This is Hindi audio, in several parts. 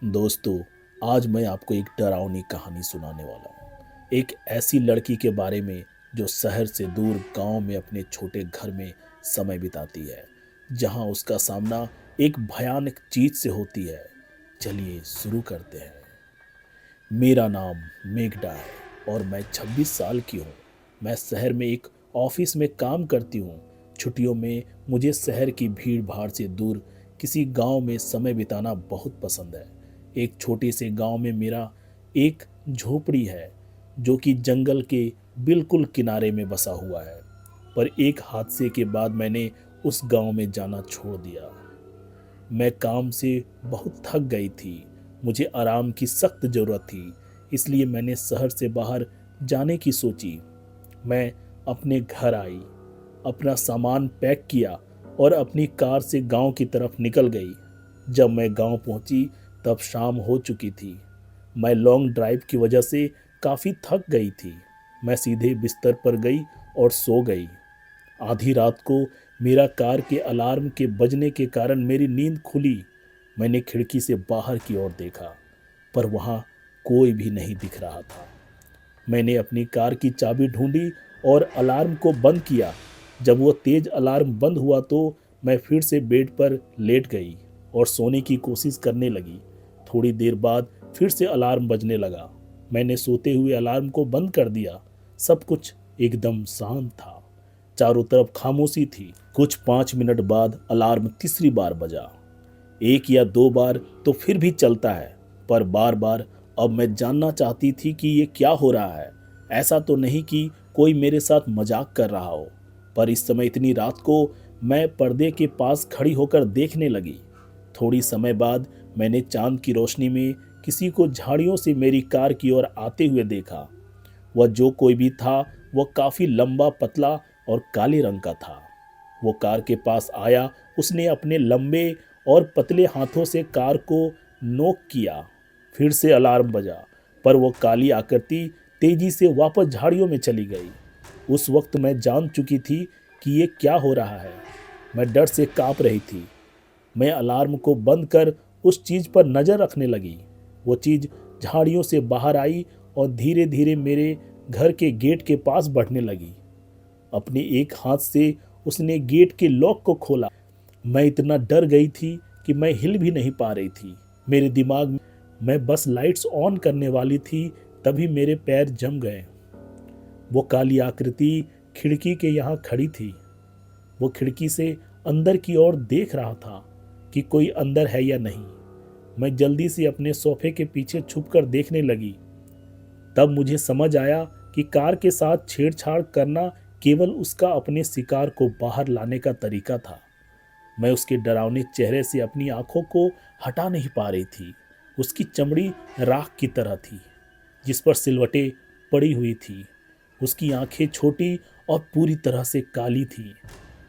दोस्तों, आज मैं आपको एक डरावनी कहानी सुनाने वाला हूँ। एक ऐसी लड़की के बारे में जो शहर से दूर गांव में अपने छोटे घर में समय बिताती है, जहां उसका सामना एक भयानक चीज से होती है। चलिए शुरू करते हैं। मेरा नाम मेघडा है और मैं 26 साल की हूँ। मैं शहर में एक ऑफिस में काम करती हूँ। छुट्टियों में मुझे शहर की भीड़ भाड़ से दूर किसी गांव में समय बिताना बहुत पसंद है। एक छोटे से गांव में मेरा एक झोपड़ी है जो कि जंगल के बिल्कुल किनारे में बसा हुआ है। पर एक हादसे के बाद मैंने उस गांव में जाना छोड़ दिया। मैं काम से बहुत थक गई थी। मुझे आराम की सख्त ज़रूरत थी, इसलिए मैंने शहर से बाहर जाने की सोची। मैं अपने घर आई, अपना सामान पैक किया और अपनी कार से गांव की तरफ निकल गई। जब मैं गांव पहुंची तब शाम हो चुकी थी। मैं लॉन्ग ड्राइव की वजह से काफ़ी थक गई थी। मैं सीधे बिस्तर पर गई और सो गई। आधी रात को मेरा कार के अलार्म के बजने के कारण मेरी नींद खुली। मैंने खिड़की से बाहर की ओर देखा, पर वहाँ कोई भी नहीं दिख रहा था। मैंने अपनी कार की चाबी ढूंढी और अलार्म को बंद किया। जब वो तेज अलार्म बंद हुआ तो मैं फिर से बेड पर लेट गई और सोने की कोशिश करने लगी। थोड़ी देर बाद फिर से अलार्म बजने लगा। मैंने सोते हुए अलार्म को बंद कर दिया। सब कुछ एकदम शांत था। चारों तरफ खामोशी थी। कुछ 5 मिनट बाद अलार्म तीसरी बार बजा। एक या दो बार तो फिर भी चलता है, पर बार बार। अब मैं जानना चाहती थी कि ये क्या हो रहा है। ऐसा तो नहीं कि कोई मेरे साथ मजाक कर रहा हो, पर इस समय इतनी रात को मैं पर्दे के पास खड़ी होकर देखने लगी। थोड़ी समय बाद मैंने चांद की रोशनी में किसी को झाड़ियों से मेरी कार की ओर आते हुए देखा। वह जो कोई भी था, वह काफी लंबा, पतला और काले रंग का था। वो कार के पास आया। उसने अपने लंबे और पतले हाथों से कार को नोक किया। फिर से अलार्म बजा, पर वो काली आकृति तेजी से वापस झाड़ियों में चली गई। उस वक्त मैं जान चुकी थी कि ये क्या हो रहा है। मैं डर से कांप रही थी। मैं अलार्म को बंद कर उस चीज पर नजर रखने लगी। वो चीज झाड़ियों से बाहर आई और धीरे धीरे मेरे घर के गेट के पास बढ़ने लगी। अपने एक हाथ से उसने गेट के लॉक को खोला। मैं इतना डर गई थी कि मैं हिल भी नहीं पा रही थी। मेरे दिमाग में मैं बस लाइट्स ऑन करने वाली थी, तभी मेरे पैर जम गए। वो काली आकृति खिड़की के यहाँ खड़ी थी। वो खिड़की से अंदर की ओर देख रहा था कि कोई अंदर है या नहीं। मैं जल्दी से अपने सोफे के पीछे छुपकर देखने लगी। तब मुझे समझ आया कि कार के साथ छेड़छाड़ करना केवल उसका अपने शिकार को बाहर लाने का तरीका था। मैं उसके डरावने चेहरे से अपनी आंखों को हटा नहीं पा रही थी। उसकी चमड़ी राख की तरह थी, जिस पर सिलवटें पड़ी हुई थी। उसकी आंखें छोटी और पूरी तरह से काली थीं।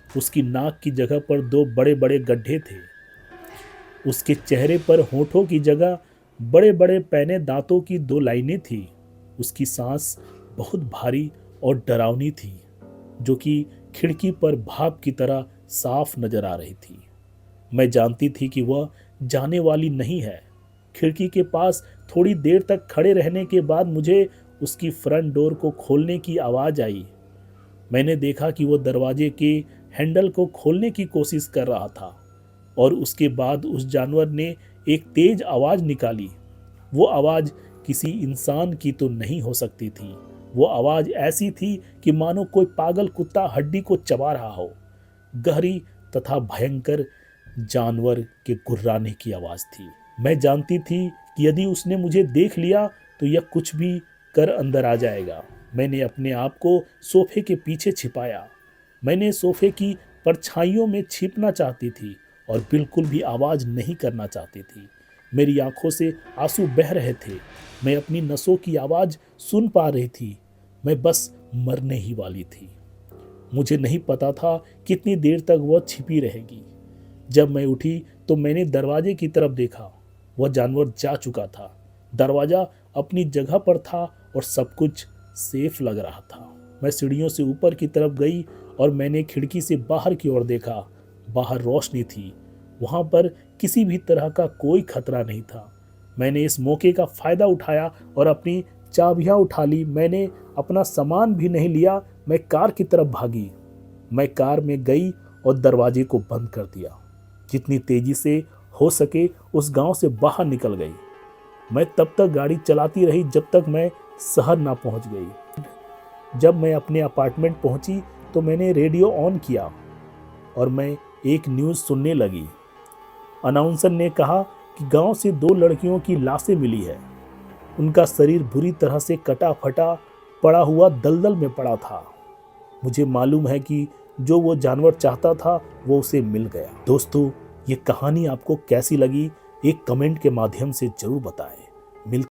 उसकी नाक की जगह पर दो बड़े बड़े गड्ढे थे। उसके चेहरे पर होठों की जगह बड़े बड़े पैने दांतों की दो लाइनें थी। उसकी सांस बहुत भारी और डरावनी थी, जो कि खिड़की पर भाप की तरह साफ नजर आ रही थी। मैं जानती थी कि वह जाने वाली नहीं है। खिड़की के पास थोड़ी देर तक खड़े रहने के बाद मुझे उसकी फ्रंट डोर को खोलने की आवाज आई। मैंने देखा कि वो दरवाजे के हैंडल को खोलने की कोशिश कर रहा था और उसके बाद उस जानवर ने एक तेज आवाज निकाली। वो आवाज किसी इंसान की तो नहीं हो सकती थी। वो आवाज ऐसी थी कि मानो कोई पागल कुत्ता हड्डी को चबा रहा हो। गहरी तथा भयंकर जानवर के गुर्राने की आवाज थी। मैं जानती थी कि यदि उसने मुझे देख लिया तो यह कुछ भी कर अंदर आ जाएगा। मैंने अपने आप को सोफे के पीछे छिपाया। मैंने सोफे की परछाइयों में छिपना चाहती थी और बिल्कुल भी आवाज नहीं करना चाहती थी। मेरी आंखों से आंसू बह रहे थे। मैं अपनी नसों की आवाज सुन पा रही थी। मैं बस मरने ही वाली थी। मुझे नहीं पता था कितनी देर तक वह छिपी रहेगी। जब मैं उठी तो मैंने दरवाजे की तरफ देखा। वह जानवर जा चुका था। दरवाजा अपनी जगह पर था और सब कुछ सेफ लग रहा था। मैं सीढ़ियों से ऊपर की तरफ गई और मैंने खिड़की से बाहर की ओर देखा। बाहर रोशनी थी। वहां पर किसी भी तरह का कोई खतरा नहीं था। मैंने इस मौके का फ़ायदा उठाया और अपनी चाबियां उठा ली। मैंने अपना सामान भी नहीं लिया। मैं कार की तरफ भागी। मैं कार में गई और दरवाजे को बंद कर दिया। जितनी तेजी से हो सके उस गांव से बाहर निकल गई। मैं तब तक गाड़ी चलाती रही जब तक मैं शहर ना पहुंच गई। जब मैं अपने अपार्टमेंट पहुंची तो मैंने रेडियो ऑन किया और मैं एक न्यूज़ सुनने लगी। अनाउंसर ने कहा कि गांव से 2 लड़कियों की लाशें मिली है। उनका शरीर बुरी तरह से कटा फटा पड़ा हुआ दलदल में पड़ा था। मुझे मालूम है कि जो वो जानवर चाहता था वो उसे मिल गया। दोस्तों, ये कहानी आपको कैसी लगी एक कमेंट के माध्यम से जरूर बताएं।